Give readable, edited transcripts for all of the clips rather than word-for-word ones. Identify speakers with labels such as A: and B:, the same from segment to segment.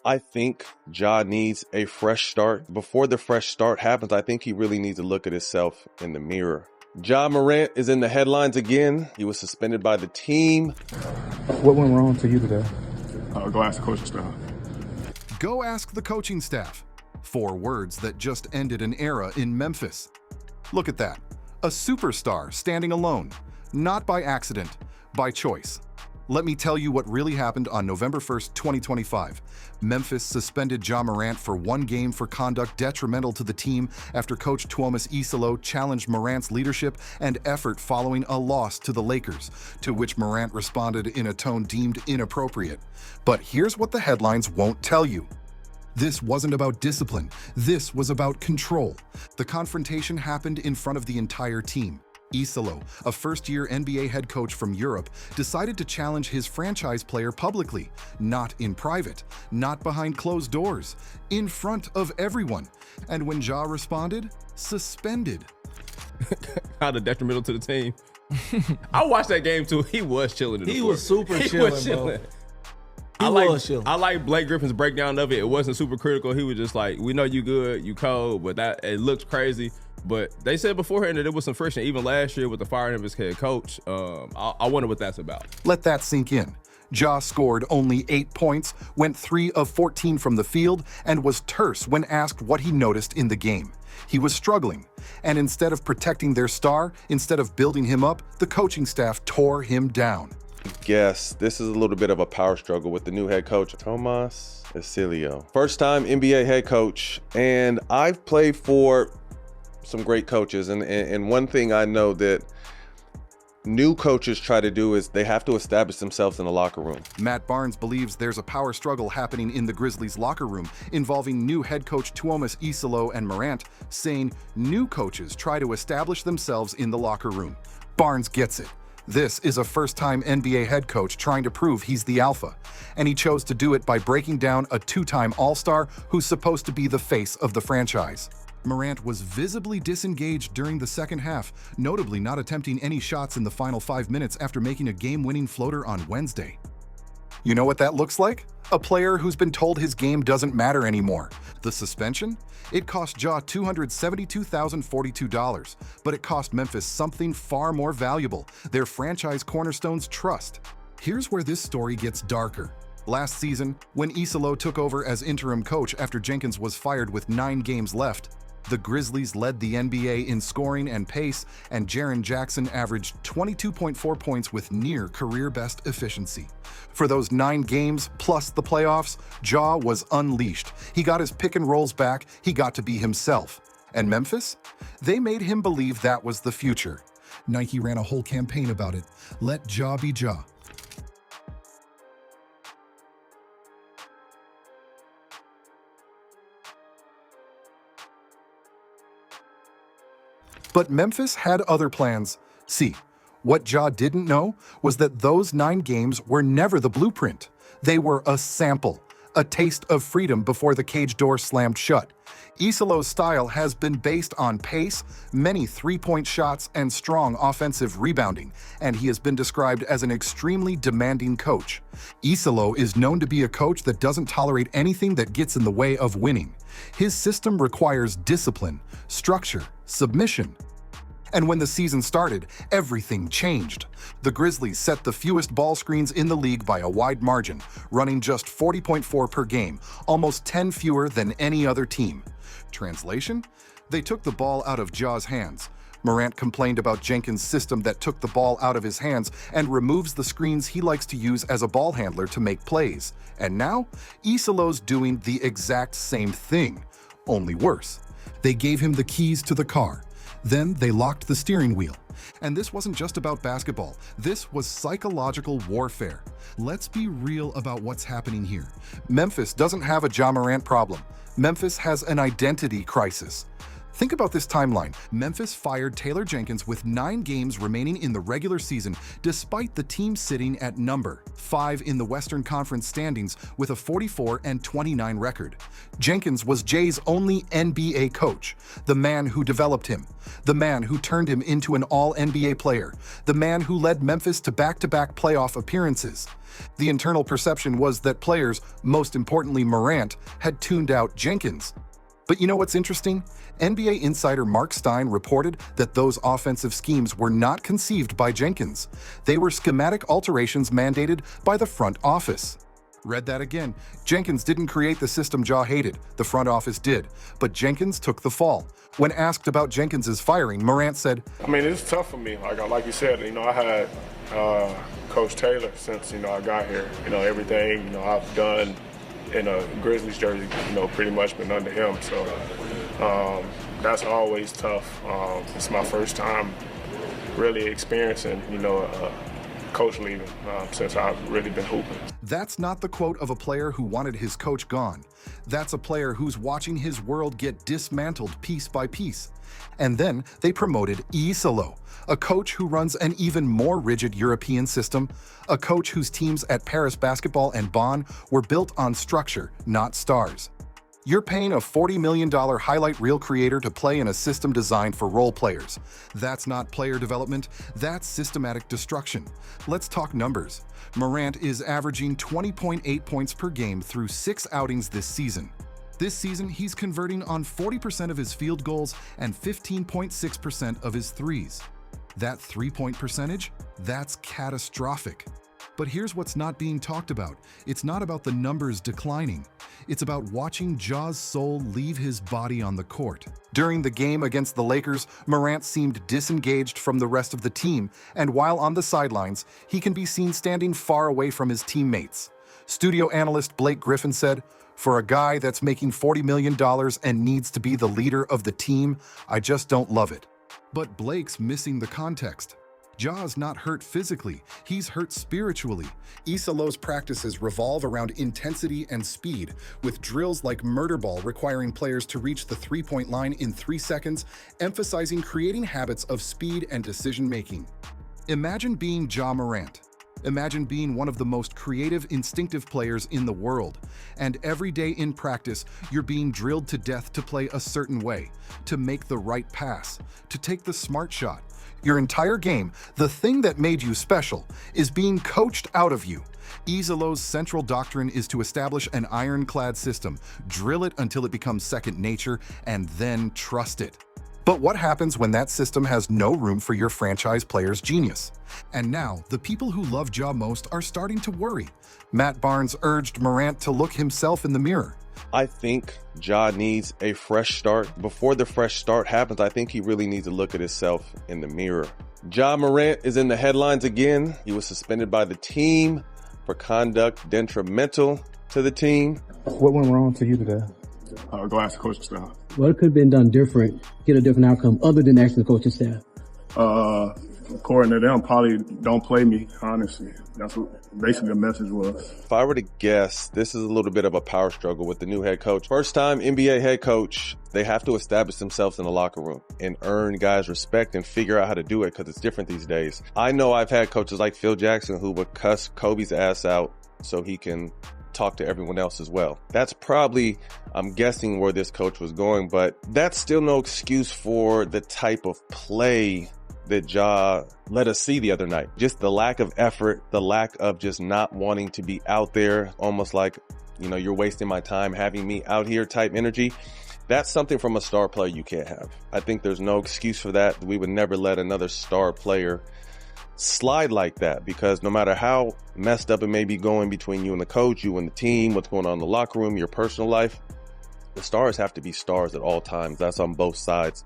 A: I think Ja needs a fresh start. Before the fresh start happens, I think he really needs to look at himself in the mirror. Ja Morant is in the headlines again. He was suspended by the team.
B: What went wrong to you today?
C: Go ask the coaching staff.
D: Go ask the coaching staff. 4 words that just ended an era in Memphis. Look at that. A superstar standing alone. Not by accident, by choice. Let me tell you what really happened on November 1st, 2025. Memphis suspended Ja Morant for 1 game for conduct detrimental to the team after coach Tuomas Isalo challenged Morant's leadership and effort following a loss to the Lakers, to which Morant responded in a tone deemed inappropriate. But here's what the headlines won't tell you. This wasn't about discipline. This was about control. The confrontation happened in front of the entire team. Isalo, a first-year NBA head coach from Europe, decided to challenge his franchise player publicly, not in private, not behind closed doors, in front of everyone. And when Ja responded, suspended.
E: Kind of detrimental to the team. I watched that game too. He was chilling.
F: He was super chilling, bro.
E: I like Blake Griffin's breakdown of it. It wasn't super critical. He was just like, we know you good, you cold, but that it looks crazy. But they said beforehand that there was some friction, even last year with the firing of his head coach. I wonder what that's about.
D: Let that sink in. Ja scored only 8 points, went 3 of 14 from the field, and was terse when asked what he noticed in the game. He was struggling, and instead of protecting their star, instead of building him up, the coaching staff tore him down.
A: Guess this is a little bit of a power struggle with the new head coach, Tuomas Isalo. First time NBA head coach, and I've played for some great coaches, and one thing I know that new coaches try to do is they have to establish themselves in the locker room.
D: Matt Barnes believes there's a power struggle happening in the Grizzlies locker room involving new head coach Tuomas Isalo and Morant, saying new coaches try to establish themselves in the locker room. Barnes gets it. This is a first-time NBA head coach trying to prove he's the alpha, and he chose to do it by breaking down a 2-time All-Star who's supposed to be the face of the franchise. Morant was visibly disengaged during the second half, notably not attempting any shots in the final 5 minutes after making a game-winning floater on Wednesday. You know what that looks like? A player who's been told his game doesn't matter anymore. The suspension? It cost Ja $272,042, but it cost Memphis something far more valuable, their franchise cornerstone's trust. Here's where this story gets darker. Last season, when Isalo took over as interim coach after Jenkins was fired with 9 games left, the Grizzlies led the NBA in scoring and pace, and Jaren Jackson averaged 22.4 points with near career-best efficiency. For those 9 games, plus the playoffs, Ja was unleashed. He got his pick and rolls back, he got to be himself. And Memphis? They made him believe that was the future. Nike ran a whole campaign about it. Let Ja be Ja. But Memphis had other plans. See, what Ja didn't know was that those 9 games were never the blueprint. They were a sample, a taste of freedom before the cage door slammed shut. Isalo's style has been based on pace, many 3-point shots, and strong offensive rebounding, and he has been described as an extremely demanding coach. Isalo is known to be a coach that doesn't tolerate anything that gets in the way of winning. His system requires discipline, structure, submission. And when the season started, everything changed. The Grizzlies set the fewest ball screens in the league by a wide margin, running just 40.4 per game, almost 10 fewer than any other team. Translation? They took the ball out of Ja's hands. Morant complained about Jenkins' system that took the ball out of his hands and removes the screens he likes to use as a ball handler to make plays. And now, Isalo's doing the exact same thing, only worse. They gave him the keys to the car. Then they locked the steering wheel. And this wasn't just about basketball. This was psychological warfare. Let's be real about what's happening here. Memphis doesn't have a Ja Morant problem. Memphis has an identity crisis. Think about this timeline. Memphis fired Taylor Jenkins with 9 games remaining in the regular season, despite the team sitting at number 5 in the Western Conference standings with a 44-29 record. Jenkins was Jay's only NBA coach, the man who developed him, the man who turned him into an all-NBA player, the man who led Memphis to back-to-back playoff appearances. The internal perception was that players, most importantly Morant, had tuned out Jenkins. But you know what's interesting? NBA insider Mark Stein reported that those offensive schemes were not conceived by Jenkins. They were schematic alterations mandated by the front office. Read that again. Jenkins didn't create the system Ja hated. The front office did. But Jenkins took the fall. When asked about Jenkins' firing, Morant said,
C: I mean, it's tough for me. Like you said, I had Coach Taylor since, I got here. Everything, I've done in a Grizzlies jersey, pretty much been under him. So that's always tough. It's my first time really experiencing, a coach leaving since I've really been hooping.
D: That's not the quote of a player who wanted his coach gone. That's a player who's watching his world get dismantled piece by piece. And then they promoted Isalo, a coach who runs an even more rigid European system, a coach whose teams at Paris Basketball and Bonn were built on structure, not stars. You're paying a $40 million highlight reel creator to play in a system designed for role players. That's not player development, that's systematic destruction. Let's talk numbers. Morant is averaging 20.8 points per game through 6 outings this season. This season, he's converting on 40% of his field goals and 15.6% of his threes. That 3-point percentage? That's catastrophic. But here's what's not being talked about. It's not about the numbers declining. It's about watching Ja's soul leave his body on the court. During the game against the Lakers, Morant seemed disengaged from the rest of the team, and while on the sidelines, he can be seen standing far away from his teammates. Studio analyst Blake Griffin said, "For a guy that's making $40 million and needs to be the leader of the team, I just don't love it." But Blake's missing the context. Ja's not hurt physically, he's hurt spiritually. Isalo's practices revolve around intensity and speed, with drills like Murder Ball requiring players to reach the three-point line in 3 seconds, emphasizing creating habits of speed and decision-making. Imagine being Ja Morant. Imagine being one of the most creative, instinctive players in the world. And every day in practice, you're being drilled to death to play a certain way, to make the right pass, to take the smart shot. Your entire game, the thing that made you special, is being coached out of you. Isalo's central doctrine is to establish an ironclad system, drill it until it becomes second nature, and then trust it. But what happens when that system has no room for your franchise player's genius? And now, the people who love Ja most are starting to worry. Matt Barnes urged Morant to look himself in the mirror.
A: I think Ja needs a fresh start. Before the fresh start happens, I think he really needs to look at himself in the mirror. Ja Morant is in the headlines again. He was suspended by the team for conduct detrimental to the team.
B: What went wrong for you today?
C: Go ask the coaching staff.
G: What could have been done different, get a different outcome other than asking the coaching staff?
C: According to them, probably don't play me, honestly. That's what basically the message was.
A: If I were to guess, this is a little bit of a power struggle with the new head coach. First time NBA head coach, they have to establish themselves in the locker room and earn guys' respect and figure out how to do it because it's different these days. I know I've had coaches like Phil Jackson who would cuss Kobe's ass out so he can talk to everyone else as well. That's probably, I'm guessing, where this coach was going, but that's still no excuse for the type of play that Ja let us see the other night. Just the lack of effort, the lack of just not wanting to be out there, almost like, you're wasting my time having me out here type energy. That's something from a star player you can't have. I think there's no excuse for that. We would never let another star player slide like that, because no matter how messed up it may be going between you and the coach, you and the team, what's going on in the locker room, your personal life, the stars have to be stars at all times. That's on both sides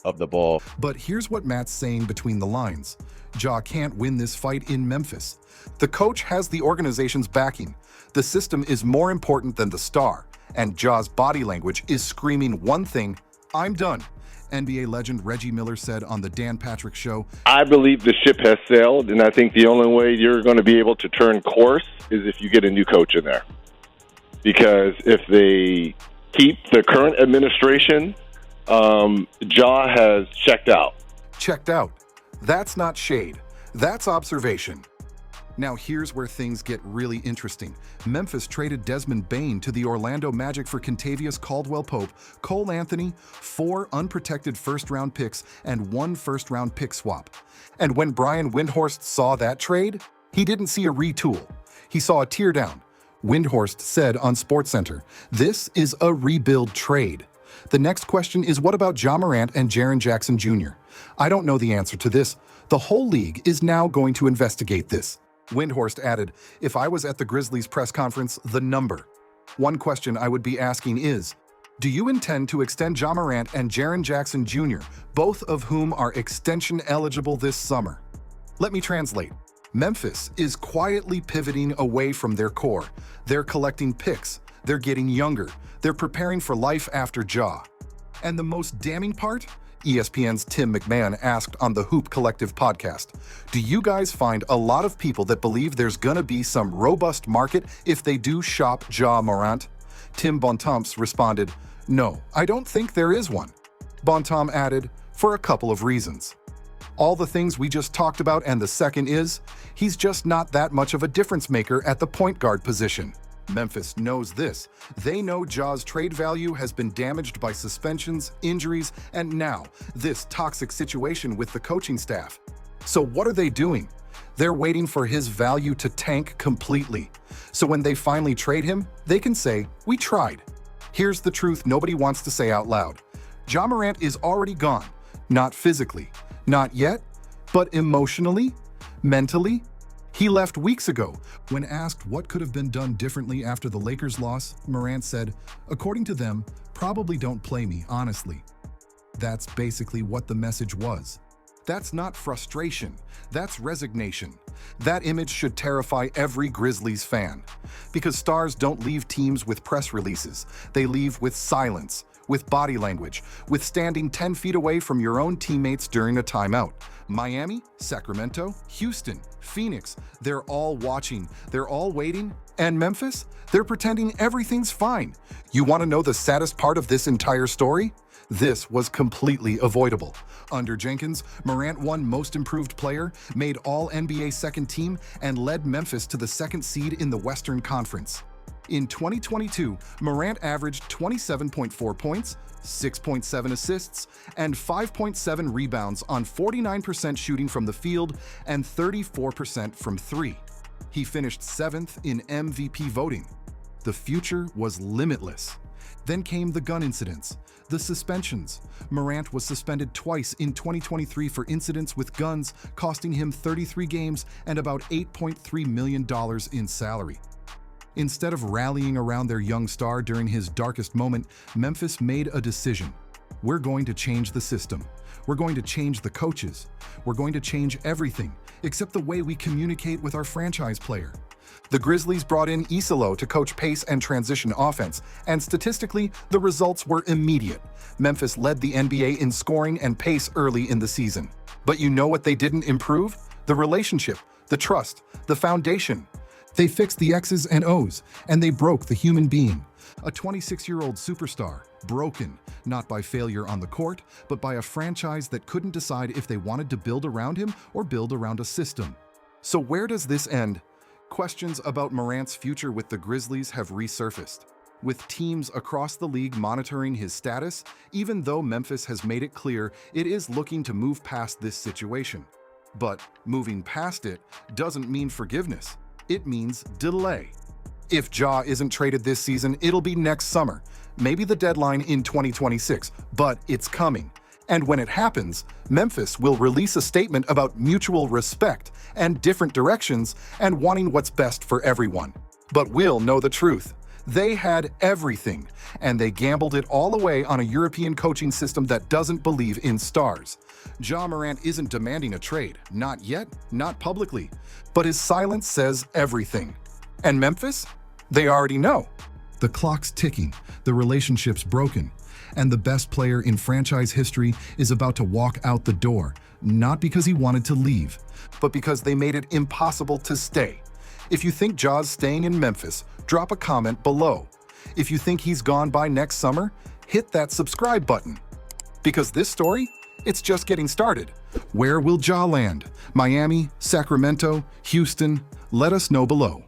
A: of the ball.
D: But here's what Matt's saying between the lines. Ja can't win this fight in Memphis. The coach has the organization's backing. The system is more important than the star. And Ja's body language is screaming one thing: I'm done. NBA legend Reggie Miller said on the Dan Patrick Show,
H: "I believe the ship has sailed, and I think the only way you're going to be able to turn course is if you get a new coach in there. Because if they keep the current administration, Ja has checked out.
D: Checked out. That's not shade. That's observation. Now here's where things get really interesting. Memphis traded Desmond Bane to the Orlando Magic for Kentavious Caldwell-Pope, Cole Anthony, 4 unprotected first-round picks, and 1 first-round pick swap. And when Brian Windhorst saw that trade, he didn't see a retool. He saw a teardown. Windhorst said on SportsCenter, "This is a rebuild trade." The next question is, what about Ja Morant and Jaren Jackson Jr.? I don't know the answer to this. The whole league is now going to investigate this. Windhorst added, "If I was at the Grizzlies press conference, the number. One question I would be asking is, do you intend to extend Ja Morant and Jaren Jackson Jr., both of whom are extension eligible this summer?" Let me translate. Memphis is quietly pivoting away from their core. They're collecting picks. They're getting younger. They're preparing for life after Ja. And the most damning part? ESPN's Tim McMahon asked on the Hoop Collective podcast, "Do you guys find a lot of people that believe there's gonna be some robust market if they do shop Ja Morant?" Tim Bontemps responded, "No, I don't think there is one." Bontemps added, "For a couple of reasons. All the things we just talked about, and the second is, he's just not that much of a difference maker at the point guard position." Memphis knows this. They know Ja's trade value has been damaged by suspensions, injuries, and now this toxic situation with the coaching staff. So what are they doing? They're waiting for his value to tank completely. So when they finally trade him, they can say, "We tried." Here's the truth nobody wants to say out loud. Ja Morant is already gone. Not physically. Not yet, but emotionally, mentally. He left weeks ago. When asked what could have been done differently after the Lakers' loss, Morant said, "According to them, probably don't play me, honestly." That's basically what the message was. That's not frustration. That's resignation. That image should terrify every Grizzlies fan. Because stars don't leave teams with press releases. They leave with silence, with body language, with standing 10 feet away from your own teammates during a timeout. Miami, Sacramento, Houston, Phoenix, they're all watching, they're all waiting. And Memphis, they're pretending everything's fine. You want to know the saddest part of this entire story? This was completely avoidable. Under Jenkins, Morant won Most Improved Player, made All-NBA second team, and led Memphis to the second seed in the Western Conference. In 2022, Morant averaged 27.4 points, 6.7 assists, and 5.7 rebounds on 49% shooting from the field and 34% from 3. He finished 7th in MVP voting. The future was limitless. Then came the gun incidents, the suspensions. Morant was suspended twice in 2023 for incidents with guns, costing him 33 games and about $8.3 million in salary. Instead of rallying around their young star during his darkest moment, Memphis made a decision. We're going to change the system. We're going to change the coaches. We're going to change everything, except the way we communicate with our franchise player. The Grizzlies brought in Isolo to coach pace and transition offense, and statistically, the results were immediate. Memphis led the NBA in scoring and pace early in the season. But you know what they didn't improve? The relationship, the trust, the foundation. They fixed the X's and O's, and they broke the human being. A 26-year-old superstar, broken, not by failure on the court, but by a franchise that couldn't decide if they wanted to build around him or build around a system. So where does this end? Questions about Morant's future with the Grizzlies have resurfaced, with teams across the league monitoring his status, even though Memphis has made it clear it is looking to move past this situation. But moving past it doesn't mean forgiveness. It means delay. If Ja isn't traded this season, it'll be next summer, maybe the deadline in 2026, but it's coming. And when it happens, Memphis will release a statement about mutual respect and different directions and wanting what's best for everyone. But we'll know the truth. They had everything, and they gambled it all away on a European coaching system that doesn't believe in stars. Ja Morant isn't demanding a trade, not yet, not publicly, but his silence says everything. And Memphis? They already know. The clock's ticking, the relationship's broken, and the best player in franchise history is about to walk out the door, not because he wanted to leave, but because they made it impossible to stay. If you think Ja's staying in Memphis, drop a comment below. If you think he's gone by next summer, hit that subscribe button. Because this story, it's just getting started. Where will Ja land? Miami, Sacramento, Houston? Let us know below.